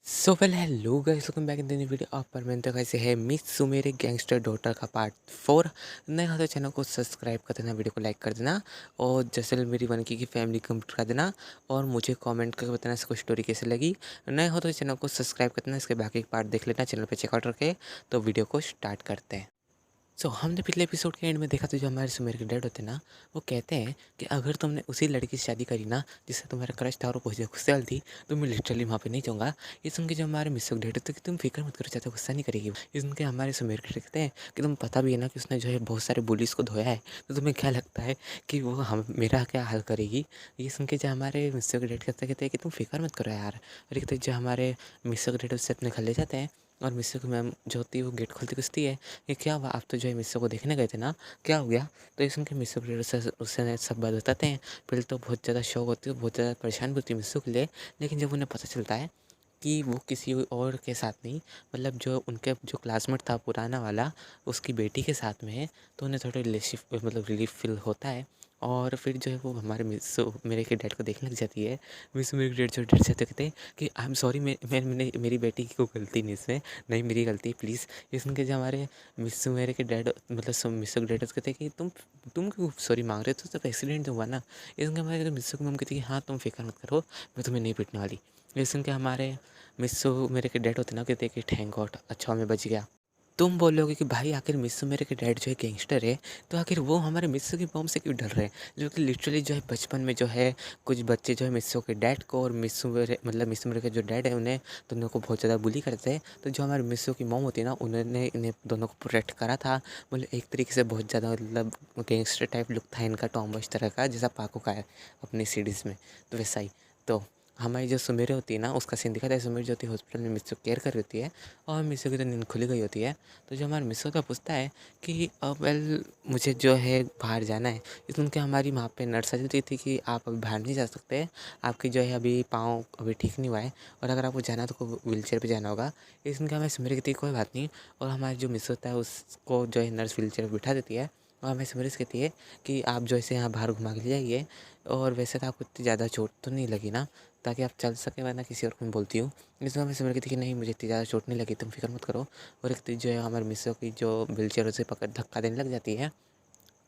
Hello guys, welcome back in the new video of परमेंट। कैसे है मिस सुमेरे गैंगस्टर डॉटर का पार्ट 4 नए हो तो चैनल को सब्सक्राइब कर देना, वीडियो को लाइक कर देना और जैसे मेरी बनकी की फैमिली कंप्लीट कर देना और मुझे कमेंट करके बताना इसको स्टोरी कैसे लगी। नए हो तो चैनल को सब्सक्राइब कर देना, इसके बाकी पार्ट देख लेना चैनल पे चेकआउट करके। तो वीडियो को स्टार्ट करते हैं। हमने पिछले एपिसोड के एंड में देखा तो जो हमारे सुमेर के डैड होते हैं ना, वो कहते हैं कि अगर तुमने उसी लड़की से शादी करी ना जिससे तुम्हारा क्रश था और वो बहुत गुस्से वाली थी, तो मैं लिटरली वहाँ पे नहीं जाऊँगा। ये सुन के जो हमारे मिसुक डैड होते हैं कि तुम फिक्र मत करो, चाहते गुस्सा नहीं करेगी। ये सुन के हमारे सुमेर के डैड कहते हैं कि तुम पता भी है ना कि उसने जो है बहुत सारे बुलिस को धोया है, तो तुम्हें क्या लगता है कि वो हम मेरा क्या हाल करेगी। ये सुन के जो हमारे मिसुक डैड कहते हैं कि तुम फिक्र मत करो यार। और एक जो हमारे मिसुक डैड उससे अपने घर ले जाते हैं और मिस्सू की मैम जो होती है वो गेट खोलती पूछती है कि क्या हुआ, आप तो जो है मिस्सू को देखने गए थे ना, क्या हो गया। तो ये सुन के मिस्सू के उससे सब बात बताते हैं। पहले तो बहुत ज़्यादा शौक होती है, बहुत ज़्यादा परेशान भी होती है मिस्सू के लिए। लेकिन जब उन्हें पता चलता है कि वो किसी और के साथ नहीं, मतलब जो उनके जो क्लासमेट था पुराना वाला, उसकी बेटी के साथ में है, तो उन्हें थोड़ा रिलीफ फील होता है। और फिर जो है वो हमारे मिस मेरे के डैड को देखने लग जाती है। मिस मेरे डैड जो डर जाते कहते हैं कि आई एम सॉरी, मैंने मेरी बेटी की कोई गलती नहीं इसमें, नहीं मेरी गलती प्लीज़। ये सुन के जो हमारे मिस मेरे के डैड मतलब मिस के डैड कहते हैं कि तुम क्यों सॉरी मांग रहे हो, तो एक्सीडेंट हुआ ना। ये सुन के हमारे मिस की मम कहती है कि हाँ तुम फिक्र मत करो, मैं तुम्हें नहीं पीटने वाली। ये सुन के हमारे मिस्सू मेरे के डैड होते ना कहते कि थैंक गॉड, अच्छा मैं बच गया। तुम बोलोगे कि भाई आखिर मिस्सू मेरे के डैड जो है गैंगस्टर है, तो आखिर वो हमारे मिस्सू की बॉम्ब से क्यों डर रहे हैं। जो कि लिटरली जो है बचपन में जो है कुछ बच्चे जो है मिस्सू के डैड को और मिस्सू मेरे के जो डैड है उन्हें दोनों को बहुत ज़्यादा बुली करते हैं। तो जो हमारे मिस्सू की मॉम होती है ना, उन्होंने इन्हें दोनों को प्रोटेक्ट करा था। मतलब एक तरीके से बहुत ज़्यादा मतलब गैंगस्टर टाइप लुक था इनका, टॉम तरह का, जैसा पाको का है अपनी सीरीज़ में, तो वैसा ही। तो हमारी जो सुमेर होती है ना, उसका सीन दिखाता है। सुमेर जो होती है हॉस्पिटल में मिस्सू केयर कर रही होती है और मिस्सू की तो नींद खुली गई होती है। तो जो हमारा मिस्सू था पूछता है कि वेल मुझे जो है बाहर जाना है। ये सुन के हमारी वहाँ पे नर्स आ जाती थी कि आप अभी बाहर नहीं जा सकते, आपकी जो है अभी पाँव अभी ठीक नहीं हुआ है और अगर आपको जाना है तो व्हील चेयर पर जाना होगा। ये सुन के हमारे सुमेर कहती है कोई बात नहीं, और हमारी जो मिस होता है उसको जो है नर्स व्हील चेयर पर बिठा देती है और हमें सुमेर कहती है कि आप जो ऐसे यहाँ बाहर घुमा के ले जाइए, और वैसे तो आपको इतनी ज़्यादा चोट तो नहीं लगी ना, ताकि आप चल सकें, वरना किसी और को मैं बोलती हूँ। इसमें हमें समझ गई थी कि नहीं मुझे इतनी ज़्यादा चोट नहीं लगी, तुम फिक्र मत करो। और एक जो है हमारे मिस्सों की जो व्हील चेयर से पकड़ धक्का देने लग जाती है,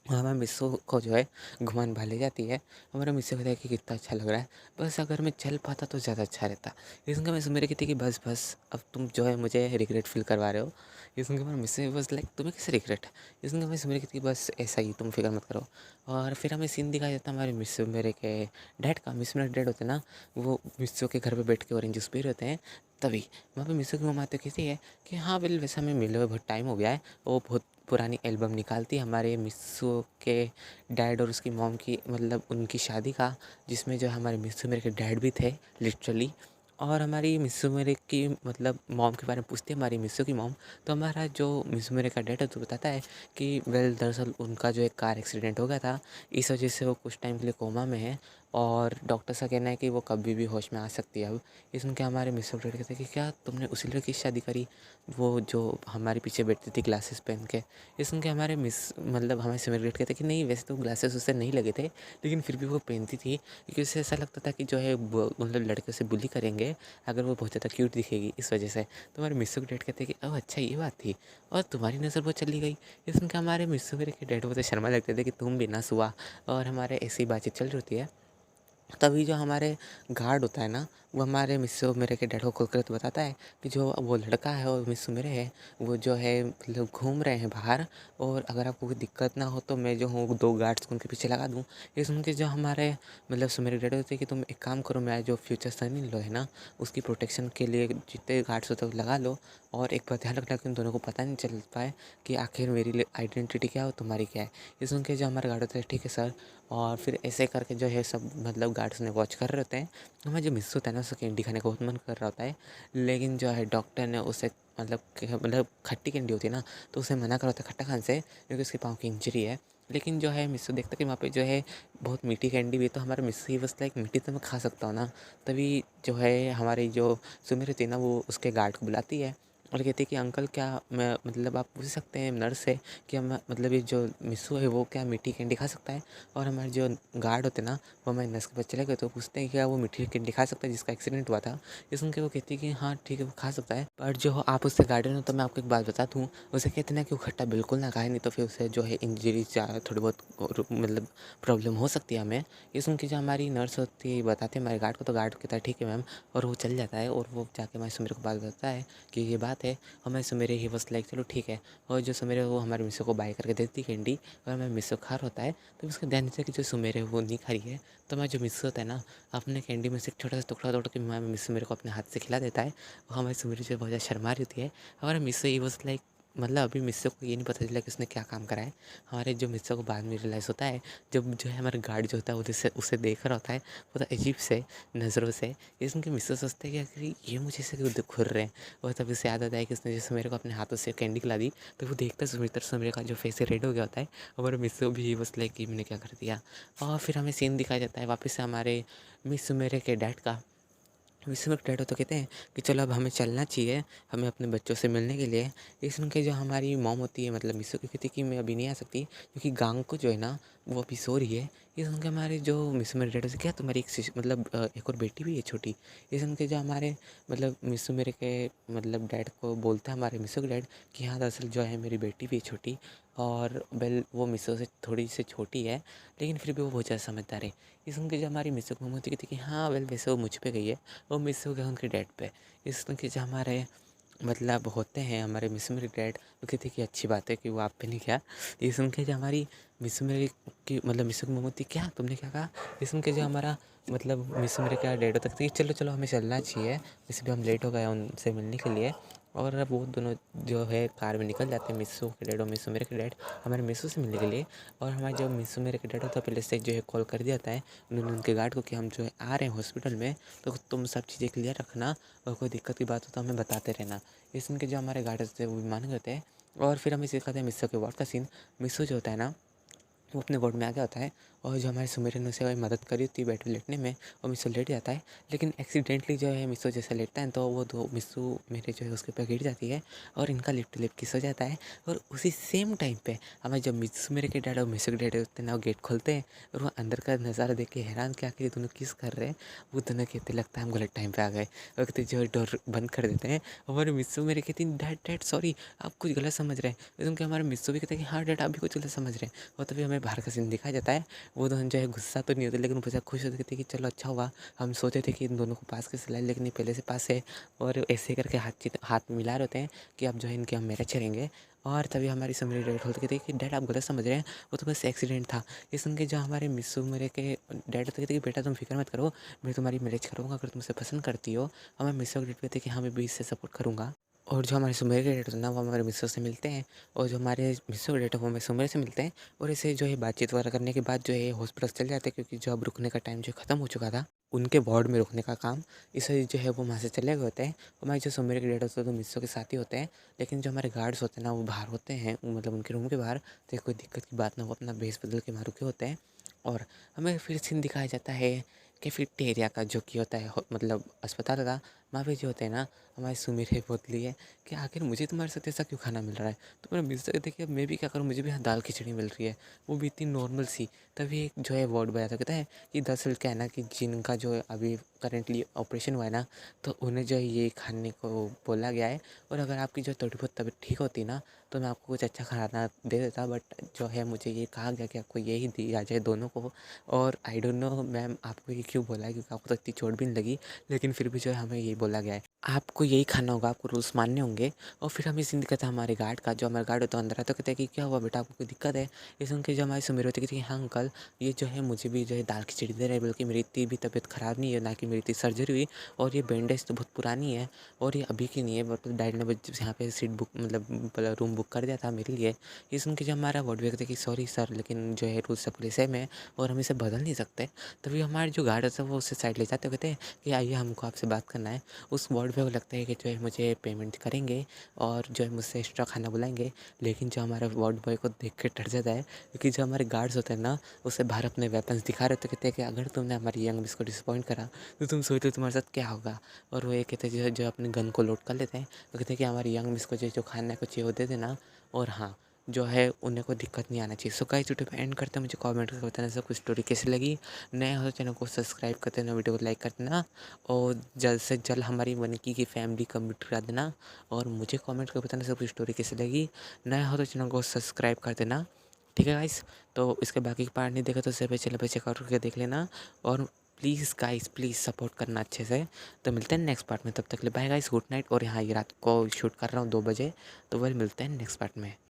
हमारे मिस्सों को जो है घुमान भा ले जाती है। हमारा मिस्सों कहता है कि कितना अच्छा लग रहा है, बस अगर मैं चल पाता तो ज़्यादा अच्छा रहता। ये सुनकर मैं मेरे कहती कि बस बस अब तुम जो है मुझे रिग्रेट फील करवा रहे हो। ये सुनकर मेरे मिस्सों बस लाइक तुम्हें कैसे रिग्रेट। ये सुनकर मैं मेरे कहती बस ऐसा ही, तुम फिक्र मत करो। और फिर हमें सीन दिखाया जाता है हमारे मिस्सों मेरे के डैड का। मेरे डैड होते हैं ना, वो मिस्सों के घर पर बैठ के ऑरेंज जूस पी रहे होते हैं। तभी वहाँ पे मिस्सों की मम्मा तो कहती है कि हाँ बिल वैसे हमें मिले हुए बहुत टाइम हो गया है। वो बहुत पुरानी एल्बम निकालती है हमारे मिस्सू के डैड और उसकी मॉम की, मतलब उनकी शादी का, जिसमें जो हमारे मिस्सू मेरे के डैड भी थे लिटरली। और हमारी मिस्सू मेरे की मतलब मॉम के बारे में पूछती है हमारी मिस्सू की मॉम। तो हमारा जो मिस्सू मेरे का डैड है तो बताता है कि वेल दरअसल उनका जो एक कार एक्सीडेंट हो गया था, इस वजह से वो कुछ टाइम के लिए कोमा में है और डॉक्टर का कहना है कि वो कभी भी होश में आ सकती है अब। ये सुन के हमारे मिस्सू डैड कहते हैं कि क्या तुमने उसी लड़की से शादी करी, वो जो हमारे पीछे बैठती थी ग्लासेस पहन के। ये सुन के हमारे मतलब हमारे सिमरगेट कहते कि नहीं वैसे तो ग्लासेस उससे नहीं लगे थे, लेकिन फिर भी वो पहनती थी क्योंकि उससे ऐसा लगता था कि जो है मतलब लड़के से बुली करेंगे अगर वो बहुत ज़्यादा क्यूट दिखेगी, इस वजह से। तो हमारे मिस्सू के डैड कहते हैं कि ओह अच्छा ये बात थी, और तुम्हारी नज़र वो चली गई। ये सुन के हमारे मिस्सू के डैड बहुत शर्मा लगते थे कि तुम भी ना सुआ, और हमारे ऐसी बातचीत चल रही होती है। तभी जो हमारे गार्ड होता है ना, वो हमारे मिस्सू मेरे के डैड को कॉल करके बताता है कि जो वो लड़का है और मिस्सू मेरे है, वो जो है मतलब घूम रहे हैं बाहर, और अगर आपको कोई दिक्कत ना हो तो मैं जो हूँ 2 गार्ड्स को उनके पीछे लगा दूँ। ये सुन के जो हमारे मतलब मेरे डैड होते हैं कि तुम एक काम करो, मैं जो फ्यूचर सन इन लॉ है ना, उसकी प्रोटेक्शन के लिए जितने गार्ड्स होते हैं वो लगा लो, और एक बार ध्यान रखना कि उन दोनों को पता नहीं चल पाए कि आखिर मेरी आइडेंटिटी क्या है और तुम्हारी क्या है। ये सुन के जो हमारे गार्ड होते हैं ठीक है सर। और फिर ऐसे करके जो है सब मतलब गार्ड्स ने वॉच कर रहे होते हैं। हमें जो मिस होता है ना, उसको कैंडी खाने का बहुत मन कर रहा होता है, लेकिन जो है डॉक्टर ने उसे मतलब खट्टी कैंडी होती है ना, तो उसे मना करा होता है खट्टा खाने से, क्योंकि उसके पाँव की इंजरी है। लेकिन जो है मिस्सू देखता है कि वहाँ पे जो है बहुत मीठी कैंडी भी है, तो हमारा मिस्सू ही बस लाइक मीठी तो मैं खा सकता हूँ ना। तभी जो है हमारी जो सुमिर होती है ना, वो उसके गार्ड को बुलाती है और कहती है कि अंकल क्या मैं मतलब आप पूछ सकते हैं नर्स से कि हम मतलब ये जो मिस्सू है वो क्या मीठी कैंडी खा सकता है। और हमारे जो गार्ड होते हैं ना वो हमारे नर्स के पास चले गए तो पूछते हैं कि क्या वो मीठी कैंडी खा सकता है जिसका एक्सीडेंट हुआ था। ये सुन के वो कहती है कि हाँ ठीक है वो खा सकता है, बट जो आप उससे गार्डन हो तो मैं आपको एक बात बता दूँ, उसे कहते हैं ना कि वो खट्टा बिल्कुल ना खाए, नहीं तो फिर उसे जो है इंजरी थोड़ी बहुत मतलब प्रॉब्लम हो सकती है हमें। ये सुन के जो हमारी नर्स होती है बताती है हमारे गार्ड को, तो गार्ड कहता है ठीक है मैम, और वो चल जाता है और वो जाके हमारे सुमेर को बात बताता है कि ये बात है। हमारे सुमेरे ही बस लाइक चलो ठीक है, और जो सुमेरे वो हमारे मिस्सू को बाय करके देती कैंडी, और हमारे मिस्सू खा रहा होता है तो उसका ध्यान से कि जो सुमेरे वो नहीं खा रही है, तो हमारा जो मिस्सू होता है ना अपने कैंडी में से एक छोटा सा टुकड़ा तोड़ के हमारे मिस्सू मेरे को अपने हाथ से खिला देता है। और हमारी सुमेरे जो बहुत ज़्यादा शर्मा रही होती है, हमारा मिस्सू ही बस लाइक मतलब अभी मिस्सू को ये नहीं पता चला कि उसने क्या काम करा है। हमारे जो मिस्सू को बाद में रियलाइज़ होता है जब जो है हमारा गार्ड जो होता है वो उसे उसे देख रहा होता है बहुत अजीब से नज़रों से। ये सुन के मिस्सू सोचते हैं कि आखिर ये मुझे से क्यों घूर रहे हैं। और तब उसे याद आता है कि उसने जैसे मेरे को अपने हाथों से कैंडी खिला दी, तो वो देखता है सुमित्र सुमेर का जो फेस रेड हो गया होता है, और मिस्सू भी बस लाइक कि मैंने क्या कर दिया। और फिर हमें सीन दिखाया जाता है वापस से हमारे मिस सुमेरे के डैड का। विश्व में डैड तो कहते हैं कि चलो अब हमें चलना चाहिए, हमें अपने बच्चों से मिलने के लिए। ये सुन के जो हमारी मॉम होती है मतलब मिस्सू की कहती कि मैं अभी नहीं आ सकती क्योंकि गांग को जो है ना वो अभी सो रही है। ये सुन के हमारे जो मिस्सू मेरे डैड से क्या तुम्हारी एक मतलब एक और बेटी भी है छोटी। ये सुन के जो हमारे मतलब मिस्सू मेरे के मतलब डैड को बोलता है हमारे मिस्सू के डैड कि हाँ दरअसल जो है मेरी बेटी भी है छोटी, और वेल वो मिस्सू से थोड़ी सी छोटी है लेकिन फिर भी वो बहुत ज़्यादा समझदार है। ये सुन के जो हमारी मिस्सू की मम्मी होती कहती कि हाँ वेल वैसे वो मुझ पे गई है, वो मिस हो गया उनके डैड पे। इस उनके जो हमारे मतलब होते हैं हमारे मिस मेरे डैड, वो कहते कि अच्छी बात है कि वो आप पे नहीं गया। ये सुन के जो हमारी मिस मेरी की मतलब मिस की मम्मी थी क्या तुमने क्या कहा। ये सुन के जो हमारा मतलब मिस मेरे क्या डैड होता है कि चलो चलो हमें चलना चाहिए, वैसे भी हम लेट हो गए उनसे मिलने के लिए। और अब वो दोनों जो है कार में निकल जाते हैं, मिस्सू के डैड और मिस्सू मेरे के डैड हमारे मिस्सू से मिलने के लिए। और हमारे जो मिस्सू मेरे के डैड होता है पहले से जो है कॉल कर दिया जाता है उन्होंने उनके गार्ड को कि हम जो है आ रहे हैं हॉस्पिटल में, तो तुम सब चीज़ें क्लियर रखना और कोई दिक्कत की बात हो तो हमें बताते रहना। ये सुन के जो हमारे गार्ड होते हैं वो भी मान जाते हैं। और फिर हमें सिखाते हैं मिस्सू के वार्ड का सीन। मिस्सू जो होता है ना वो अपने वार्ड में आ गया होता है, और जो हमारे सुमेरन ने उसे मदद करी होती है बेड पे लेटने में, और मिस्सू लेट जाता है। लेकिन एक्सीडेंटली जो है मिस्सू जैसे लेटता है तो वो दो मिस्सू मेरे जो है उसके ऊपर गिर जाती है और इनका लिप टू लिप किस हो जाता है। और उसी सेम टाइम पे हमारे जब मिस्सू मेरे के डैड और मिस्सू के डैड होते हैं ना वो गेट खोलते हैं, और वो अंदर का नज़ारा देख के हैरान क्या कि ये दोनों किस कर रहे हैं। वो दोनों कहते लगता है हम गलत टाइम पे आ गए, और कहते जो है डोर बंद कर देते हैं। हमारे मिस्सू मेरे कहती डैड डैड सॉरी आप कुछ गलत समझ रहे हैं। क्योंकि हमारे मिस्सू भी कहते हैं कि हाँ डैड आप भी कुछ गलत समझ रहे हैं। और तभी हमें बाहर का सीन दिखाया जाता है। वो दोनों जो है गुस्सा तो नहीं होते लेकिन बहुत खुश होते थे कि चलो अच्छा हुआ, हम सोचे थे कि इन दोनों को पास कैसे लाए लेकिन ये पहले से पास है। और ऐसे करके हाथ में मिला रहे होते हैं कि अब जो है इनके हम मैरिज करेंगे। और तभी हमारी समरी डैड बोलते थे कि डैड आप गलत समझ रहे हैं, वो तो बस एक्सीडेंट था। ये सुन के जो हमारे मिस्सू मेरे के डैड होते थे कि बेटा तुम फिक्र मत करो, मैं तुम्हारी मैरिज करूँगा अगर तुम उसे पसंद करती हो। और मैं मिस्सू के डैड पे थे कि हाँ मैं भी इससे सपोर्ट करूँगा। और जो हमारे सुमेर के डैड होते हैं ना वो हमारे मिस्सू से मिलते हैं, और जो हमारे मिस्सू के डैड है वो हमें सुमेर से मिलते हैं। और इसे जो है बातचीत वगैरह करने के बाद जो है हॉस्पिटल चले जाते हैं क्योंकि जो अब रुकने का टाइम जो ख़त्म हो चुका था उनके वार्ड में रुकने का काम, इस वजह जो है वो वहाँ से चले गए होते हैं। हमारे जो सुमेर के डैड होते हैं तो मिस्सू के साथ ही होते हैं, लेकिन जो हमारे गार्ड्स होते हैं ना वो बाहर होते हैं मतलब उनके रूम के बाहर, तो कोई दिक्कत की बात ना वो अपना भेस बदल के वहाँ रुके होते हैं। और हमें फिर सीन दिखाया जाता है कि फिर टेरिया का जो कि होता है मतलब अस्पताल का, वहाँ पे जो होते हैं ना हमारे सुमेर बोतली है कि आखिर मुझे तुम्हारे साथ ऐसा क्यों खाना मिल रहा है। तो मेरा मिल सकते देखिए अब मैं भी क्या करूँ, मुझे भी यहाँ दाल खिचड़ी मिल रही है, वो भी इतनी नॉर्मल सी। तभी एक जो है वार्ड बॉय आता कहता है कि दरअसल क्या है ना कि जिनका जो है अभी करेंटली ऑपरेशन हुआ है ना तो उन्हें जो है ये खाने को बोला गया है, और अगर आपकी जो थोड़ी बहुत तबीयत ठीक होती ना तो मैं आपको कुछ अच्छा खाना दे देता, बट जो है मुझे ये कहा गया कि आपको यही दिया जाए दोनों को। और आई डोंट नो मैम आपको ये क्यों बोला है क्योंकि आपको तो इतनी चोट भी नहीं लगी, लेकिन फिर भी जो है हमें यही बोला गया है आपको यही खाना होगा, आपको रूल्स मानने होंगे। और फिर हमें सीन दिखा था हमारे गार्ड का, जो हमारे गार्ड होता है अंदर आता है तो कहते हैं कि क्या हुआ बेटा आपको कोई दिक्कत है। ये सुन के जो हमारे सुमेर होते कि हाँ अंकल ये जो है मुझे भी जो है दाल खिचड़ी दे रहे हैं, बल्कि मेरी इतनी भी तबीयत ख़राब नहीं है ना कि मेरी इतनी सर्जरी हुई, और ये बैंडेज तो बहुत पुरानी है और ये अभी की नहीं है, बट डैड ने बस यहाँ पे सीट बुक मतलब रूम बुक कर दिया था मेरे लिए। ये सुन के जब हमारा वार्ड भी कहते कि सॉरी सर लेकिन जो है रूल्स सबके लिए सेम है और हम इसे बदल नहीं सकते। तभी हमारे जो गार्ड है वो उससे साइड ले जाते कहते हैं कि आइए हमको आपसे बात करना है। उस वर्ड बॉय को लगता है कि जो है मुझे पेमेंट करेंगे और जो है मुझसे एक्स्ट्रा खाना बुलाएंगे। लेकिन जो हमारा वर्ड बॉय को देख के डर जाता है, क्योंकि जो हमारे गार्ड्स होते हैं ना, उसे बाहर अपने वेपन्स दिखा रहे होते, कहते हैं कि अगर तुमने हमारी यंग मिस को डिसअपॉइंट करा तो तुम सोच लो तुम्हारे साथ क्या होगा। और वो ये कहते हैं, जो अपने गन को लोड कर लेते हैं, तो कहते हैं कि हमारी यंग मिस को जो खाना है कुछ ये वो दे देना। और हाँ, जो है उन्हें कोई दिक्कत नहीं आना चाहिए। सो गाइस, वीडियो पे एंड करते हैं। मुझे कमेंट करके बताना सबको स्टोरी कैसी लगी। नए हो तो चैनल को सब्सक्राइब कर देना, वीडियो को लाइक कर देना और जल्द से जल्द हमारी वनिकी की फैमिली कंप्लीट करा देना। और मुझे कमेंट करके बताना सबको स्टोरी कैसी लगी। नया हो तो चैनल को सब्सक्राइब कर देना, ठीक है गाइस। तो इसके बाकी के पार्ट नहीं देखा तो उसे पे चैनल पे चेकआउट करके देख लेना। और प्लीज़ गाइस, प्लीज़ सपोर्ट करना अच्छे से। तो मिलते हैं नेक्स्ट पार्ट में, तब तक के लिए बाय गाइस, गुड नाइट। और यहाँ ये रात को शूट कर रहा हूँ 2 बजे, तो वही मिलते हैं नेक्स्ट पार्ट में।